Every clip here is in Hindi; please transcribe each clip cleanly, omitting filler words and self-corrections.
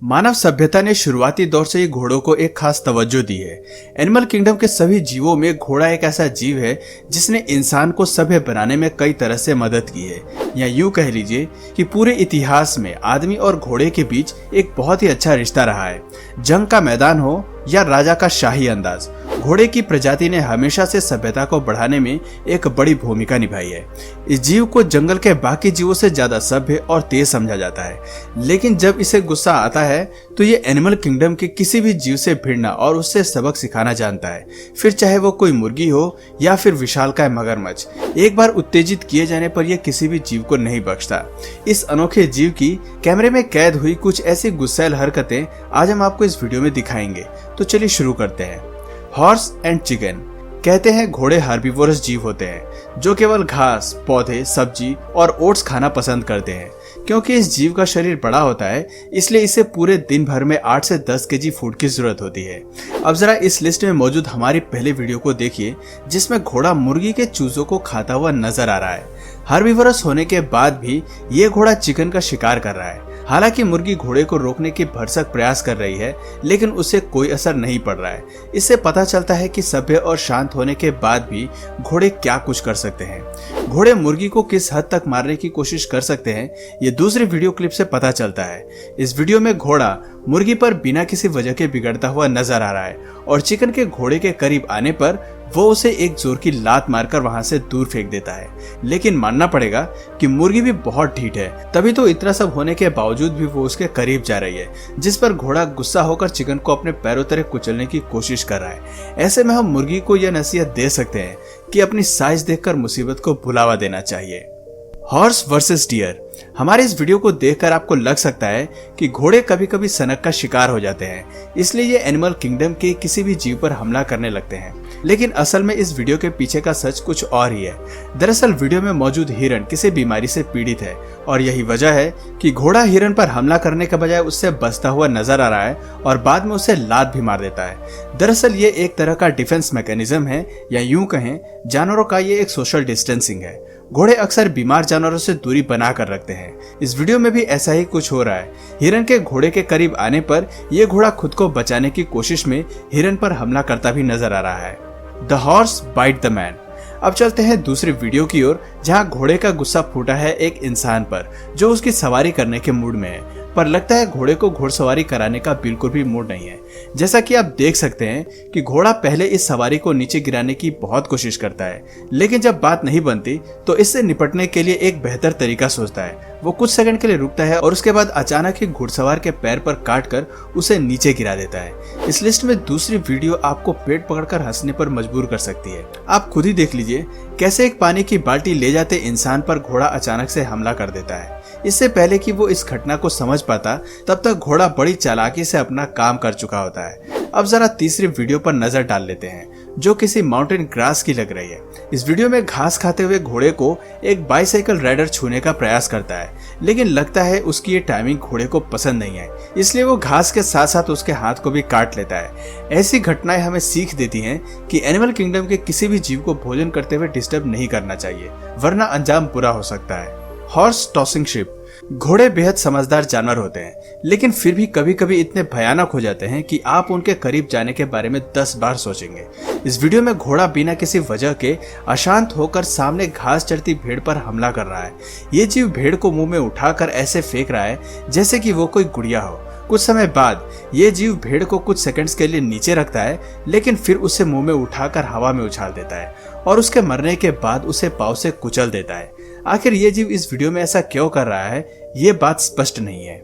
मानव सभ्यता ने शुरुआती दौर से ही घोड़ों को एक खास तवज्जो दी है। एनिमल किंगडम के सभी जीवों में घोड़ा एक ऐसा जीव है जिसने इंसान को सभ्य बनाने में कई तरह से मदद की है। या यूं कह लीजिए कि पूरे इतिहास में आदमी और घोड़े के बीच एक बहुत ही अच्छा रिश्ता रहा है। जंग का मैदान हो या राजा का शाही अंदाज, घोड़े की प्रजाति ने हमेशा से सभ्यता को बढ़ाने में एक बड़ी भूमिका निभाई है। इस जीव को जंगल के बाकी जीवों से ज्यादा सभ्य और तेज समझा जाता है, लेकिन जब इसे गुस्सा आता है तो ये एनिमल किंगडम के किसी भी जीव से भिड़ना और उससे सबक सिखाना जानता है, फिर चाहे वो कोई मुर्गी हो या फिर विशालकाय मगरमच्छ। एक बार उत्तेजित किए जाने पर यह किसी भी जीव को नहीं बख्शता। इस अनोखे जीव की कैमरे में कैद हुई कुछ ऐसी गुस्सैल हरकतें आज हम आपको इस वीडियो में दिखाएंगे। तो चलिए शुरू करते हैं। Horse and chicken. कहते हैं घोड़े हर्बीवोरस जीव होते हैं जो केवल घास, पौधे, सब्जी और ओट्स खाना पसंद करते हैं। क्योंकि इस जीव का शरीर बड़ा होता है, इसलिए इसे पूरे दिन भर में 8 से 10 केजी फूड की जरूरत होती है। अब जरा इस लिस्ट में मौजूद हमारी पहले वीडियो को देखिए जिसमें घोड़ा मुर्गी के चूजों को खाता हुआ नजर आ रहा है। हर्बीवोरस होने के बाद भी ये घोड़ा चिकन का शिकार कर रहा है। हालांकि मुर्गी घोड़े को रोकने की भरसक प्रयास कर रही है, लेकिन उससे कोई असर नहीं पड़ रहा है। इससे पता चलता है कि सभ्य और शांत होने के बाद भी घोड़े क्या कुछ कर सकते हैं। घोड़े मुर्गी को किस हद तक मारने की कोशिश कर सकते हैं, ये दूसरे वीडियो क्लिप से पता चलता है। इस वीडियो में घोड़ा मुर्गी पर बिना किसी वजह के बिगड़ता हुआ नजर आ रहा है और चिकन के घोड़े के करीब आने पर वो उसे एक जोर की लात मारकर वहां से दूर फेंक देता है। लेकिन मानना पड़ेगा कि मुर्गी भी बहुत ढीठ है, तभी तो इतना सब होने के बावजूद भी वो उसके करीब जा रही है, जिस पर घोड़ा गुस्सा होकर चिकन को अपने पैरों तले कुचलने की कोशिश कर रहा है। ऐसे में हम मुर्गी को यह नसीहत दे सकते हैं कि अपनी साइज देखकर मुसीबत को भुलावा देना चाहिए। Horse versus deer. हमारे इस वीडियो को देखकर आपको लग सकता है कि घोड़े कभी कभी सनक का शिकार हो जाते हैं, इसलिए ये एनिमल किंगडम के किसी भी जीव पर हमला करने लगते हैं। लेकिन असल में इस वीडियो के पीछे का सच कुछ और ही है। दरअसल वीडियो में मौजूद हिरन किसी बीमारी से पीड़ित है और यही वजह है कि घोड़ा हिरन पर हमला करने के बजाय उससे बचता हुआ नजर आ रहा है और बाद में उसे लात भी मार देता है। दरअसल ये एक तरह का डिफेंस मैकेनिज्म है, या यूं कहें जानवरों का ये एक सोशल डिस्टेंसिंग है। घोड़े अक्सर बीमार जानवरों से दूरी बना कर रखते हैं। इस वीडियो में भी ऐसा ही कुछ हो रहा है। हिरन के घोड़े के करीब आने पर यह घोड़ा खुद को बचाने की कोशिश में हिरन पर हमला करता भी नजर आ रहा है। The horse bite the man. अब चलते हैं दूसरी वीडियो की ओर जहां घोड़े का गुस्सा फूटा है एक इंसान पर जो उसकी सवारी करने के मूड में है, पर लगता है घोड़े को घुड़सवारी कराने का बिल्कुल भी मूड नहीं है। जैसा कि आप देख सकते हैं कि घोड़ा पहले इस सवारी को नीचे गिराने की बहुत कोशिश करता है, लेकिन जब बात नहीं बनती तो इससे निपटने के लिए एक बेहतर तरीका सोचता है। वो कुछ सेकंड के लिए रुकता है और उसके बाद अचानक ही घुड़सवार के पैर पर काटकर उसे नीचे गिरा देता है। इस लिस्ट में दूसरी वीडियो आपको पेट पकड़कर हंसने पर मजबूर कर सकती है। आप खुद ही देख लीजिए कैसे एक पानी की बाल्टी ले जाते इंसान पर घोड़ा अचानक से हमला कर देता है। इससे पहले कि वो इस घटना को समझ पाता तब तक घोड़ा बड़ी चालाकी से अपना काम कर चुका होता है। अब जरा तीसरी वीडियो पर नजर डाल लेते हैं जो किसी माउंटेन ग्रास की लग रही है। इस वीडियो में घास खाते हुए घोड़े को एक बाइसाइकिल राइडर छूने का प्रयास करता है, लेकिन लगता है उसकी ये टाइमिंग घोड़े को पसंद नहीं है, इसलिए वो घास के साथ साथ उसके हाथ को भी काट लेता है। ऐसी घटनाएं हमें सीख देती हैं कि एनिमल किंगडम के किसी भी जीव को भोजन करते हुए डिस्टर्ब नहीं करना चाहिए, वरना अंजाम बुरा हो सकता है। Horse tossing ship. घोड़े बेहद समझदार जानवर होते हैं, लेकिन फिर भी कभी कभी इतने भयानक हो जाते हैं कि आप उनके करीब जाने के बारे में 10 बार सोचेंगे। इस वीडियो में घोड़ा बिना किसी वजह के अशांत होकर सामने घास चरती भेड़ पर हमला कर रहा है। ये जीव भेड़ को मुंह में उठाकर ऐसे फेंक रहा है जैसे कि वो कोई गुड़िया हो। कुछ समय बाद ये जीव भेड़ को कुछ सेकंड्स के लिए नीचे रखता है, लेकिन फिर उसे मुंह में उठाकर हवा में उछाल देता है और उसके मरने के बाद उसे पांव से कुचल देता है। आखिर ये जीव इस वीडियो में ऐसा क्यों कर रहा है, ये बात स्पष्ट नहीं है।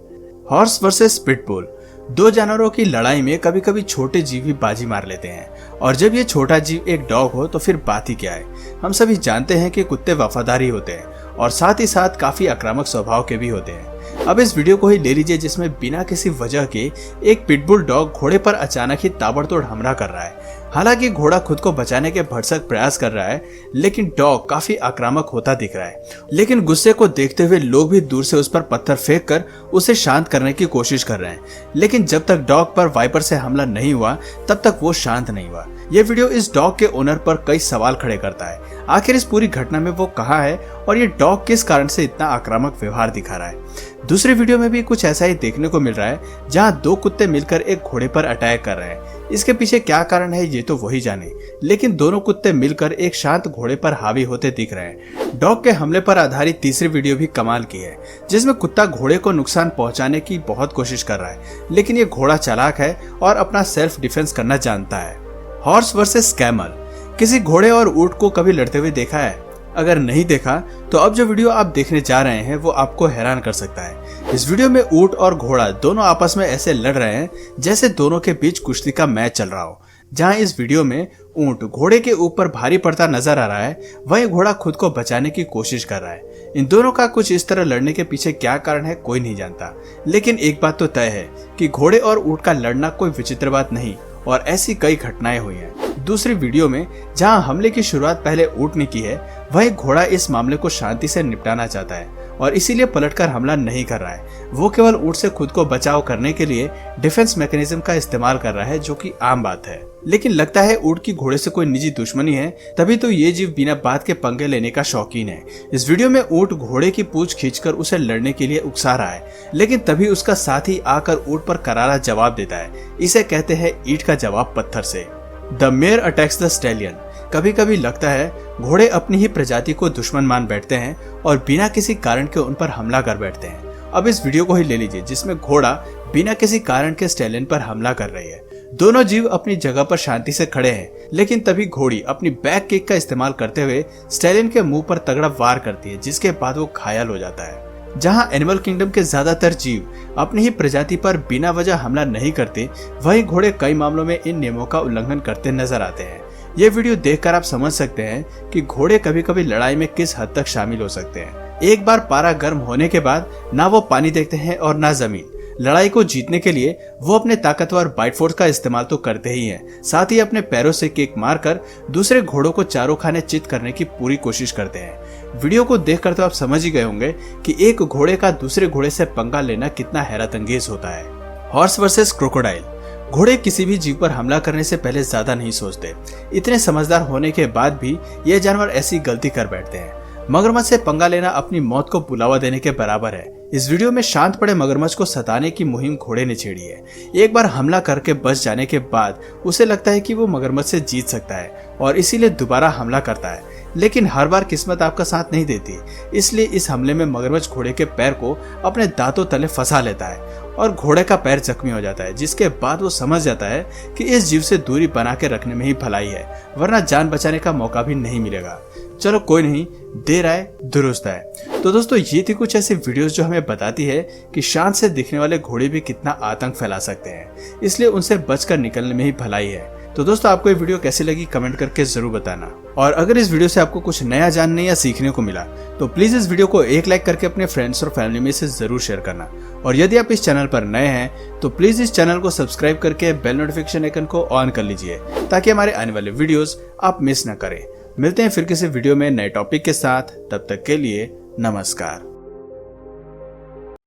Horse versus pitbull. दो जानवरों की लड़ाई में कभी कभी छोटे जीव भी बाजी मार लेते हैं, और जब ये छोटा जीव एक डॉग हो तो फिर बात ही क्या है। हम सभी जानते हैं कि कुत्ते वफादारी होते हैं और साथ ही साथ काफी आक्रामक स्वभाव के भी होते हैं। अब इस वीडियो को ही ले लीजिए जिसमें बिना किसी वजह के एक पिटबुल डॉग घोड़े पर अचानक ही ताबड़तोड़ हमला कर रहा है। हालांकि घोड़ा खुद को बचाने के भरसक प्रयास कर रहा है, लेकिन डॉग काफी आक्रामक होता दिख रहा है। लेकिन गुस्से को देखते हुए लोग भी दूर से उस पर पत्थर फेंक कर उसे शांत करने की कोशिश कर रहे हैं, लेकिन जब तक डॉग पर वाइपर से हमला नहीं हुआ तब तक वो शांत नहीं हुआ। ये वीडियो इस डॉग के ओनर पर कई सवाल खड़े करता है। आखिर इस पूरी घटना में वो कहाँ है और ये डॉग किस कारण से इतना आक्रामक व्यवहार दिखा रहा है। दूसरी वीडियो में भी कुछ ऐसा ही देखने को मिल रहा है जहाँ दो कुत्ते मिलकर एक घोड़े पर अटैक कर रहे हैं। इसके पीछे क्या कारण है ये तो वही जाने, लेकिन दोनों कुत्ते मिलकर एक शांत घोड़े पर हावी होते दिख रहे हैं। डॉग के हमले पर आधारित तीसरी वीडियो भी कमाल की है, जिसमें कुत्ता घोड़े को नुकसान पहुंचाने की बहुत कोशिश कर रहा है, लेकिन ये घोड़ा चालाक है और अपना सेल्फ डिफेंस करना जानता है। Horse versus camel. किसी घोड़े और ऊंट को कभी लड़ते हुए देखा है? अगर नहीं देखा तो अब जो वीडियो आप देखने जा रहे हैं वो आपको हैरान कर सकता है। इस वीडियो में ऊंट और घोड़ा दोनों आपस में ऐसे लड़ रहे हैं जैसे दोनों के बीच कुश्ती का मैच चल रहा हो। जहां इस वीडियो में ऊंट घोड़े के ऊपर भारी पड़ता नजर आ रहा है, वहीं घोड़ा खुद को बचाने की कोशिश कर रहा है। इन दोनों का कुछ इस तरह लड़ने के पीछे क्या कारण है कोई नहीं जानता, लेकिन एक बात तो तय है कि घोड़े और ऊंट का लड़ना कोई विचित्र बात नहीं और ऐसी कई घटनाएं हुई हैं। दूसरी वीडियो में जहां हमले की शुरुआत पहले ऊंट ने की है, वहीं घोड़ा इस मामले को शांति से निपटाना चाहता है और इसीलिए पलटकर हमला नहीं कर रहा है। वो केवल ऊंट से खुद को बचाव करने के लिए डिफेंस मैकेनिज्म का इस्तेमाल कर रहा है, जो कि आम बात है। लेकिन लगता है ऊंट की घोड़े से कोई निजी दुश्मनी है, तभी तो ये जीव बिना बात के पंगे लेने का शौकीन है। इस वीडियो में ऊंट घोड़े की पूंछ खींचकर उसे लड़ने के लिए उकसा रहा है, लेकिन तभी उसका साथी आकर ऊंट पर करारा जवाब देता है। इसे कहते हैं ईंट का जवाब पत्थर से। The mayor attacks the stallion. कभी कभी लगता है घोड़े अपनी ही प्रजाति को दुश्मन मान बैठते हैं और बिना किसी कारण के उन पर हमला कर बैठते हैं। अब इस वीडियो को ही ले लीजिए, जिसमें घोड़ा बिना किसी कारण के स्टैलियन पर हमला कर रही है। दोनों जीव अपनी जगह पर शांति से खड़े हैं, लेकिन तभी घोड़ी अपनी बैक किक का इस्तेमाल करते हुए स्टैलियन के मुंह पर तगड़ा वार करती है, जिसके बाद वो घायल हो जाता है। जहां एनिमल किंगडम के ज्यादातर जीव अपनी ही प्रजाति पर बिना वजह हमला नहीं करते, वहीं घोड़े कई मामलों में इन नियमों का उल्लंघन करते नजर आते हैं। ये वीडियो देखकर आप समझ सकते हैं कि घोड़े कभी कभी लड़ाई में किस हद तक शामिल हो सकते हैं। एक बार पारा गर्म होने के बाद ना वो पानी देखते हैं और ना जमीन। लड़ाई को जीतने के लिए वो अपने ताकतवर बाइट फोर्स का इस्तेमाल तो करते ही हैं, साथ ही अपने पैरों से किक मारकर दूसरे घोड़ों को चारों खाने चित करने की पूरी कोशिश करते हैं। वीडियो को देखकर तो आप समझ ही गए होंगे कि एक घोड़े का दूसरे घोड़े से पंगा लेना कितना हैरतअंगेज होता है। Horse versus crocodile. घोड़े किसी भी जीव पर हमला करने से पहले ज्यादा नहीं सोचते। इतने समझदार होने के बाद भी ये जानवर ऐसी गलती कर बैठते हैं। मगरमच्छ से पंगा लेना अपनी मौत को बुलावा देने के बराबर है। इस वीडियो में शांत पड़े मगरमच्छ को सताने की मुहिम घोड़े ने छेड़ी है। एक बार हमला करके बच जाने के बाद उसे लगता है कि वो मगरमच्छ से जीत सकता है और इसीलिए दोबारा हमला करता है, लेकिन हर बार किस्मत आपका साथ नहीं देती। इसलिए इस हमले में मगरमच्छ घोड़े के पैर को अपने दांतों तले फंसा लेता है और घोड़े का पैर जख्मी हो जाता है, जिसके बाद वो समझ जाता है कि इस जीव से दूरी बना के रखने में ही भलाई है, वरना जान बचाने का मौका भी नहीं मिलेगा। चलो कोई नहीं, देर आए दुरुस्त आए। तो दोस्तों, ये थी कुछ ऐसी वीडियोस जो हमें बताती है कि शांत से दिखने वाले घोड़े भी कितना आतंक फैला सकते हैं, इसलिए उनसे बचकर निकलने में ही भलाई है। तो दोस्तों, आपको ये वीडियो कैसी लगी कमेंट करके जरूर बताना, और अगर इस वीडियो से आपको कुछ नया जानने या सीखने को मिला तो प्लीज इस वीडियो को एक लाइक करके अपने फ्रेंड्स और फैमिली में से जरूर शेयर करना। और यदि आप इस चैनल पर नए हैं तो प्लीज इस चैनल को सब्सक्राइब करके बेल नोटिफिकेशन आइकन को ऑन कर लीजिए, ताकि हमारे आने वाले वीडियोस आप मिस न करें। मिलते हैं फिर किसी वीडियो में नए टॉपिक के साथ, तब तक के लिए नमस्कार।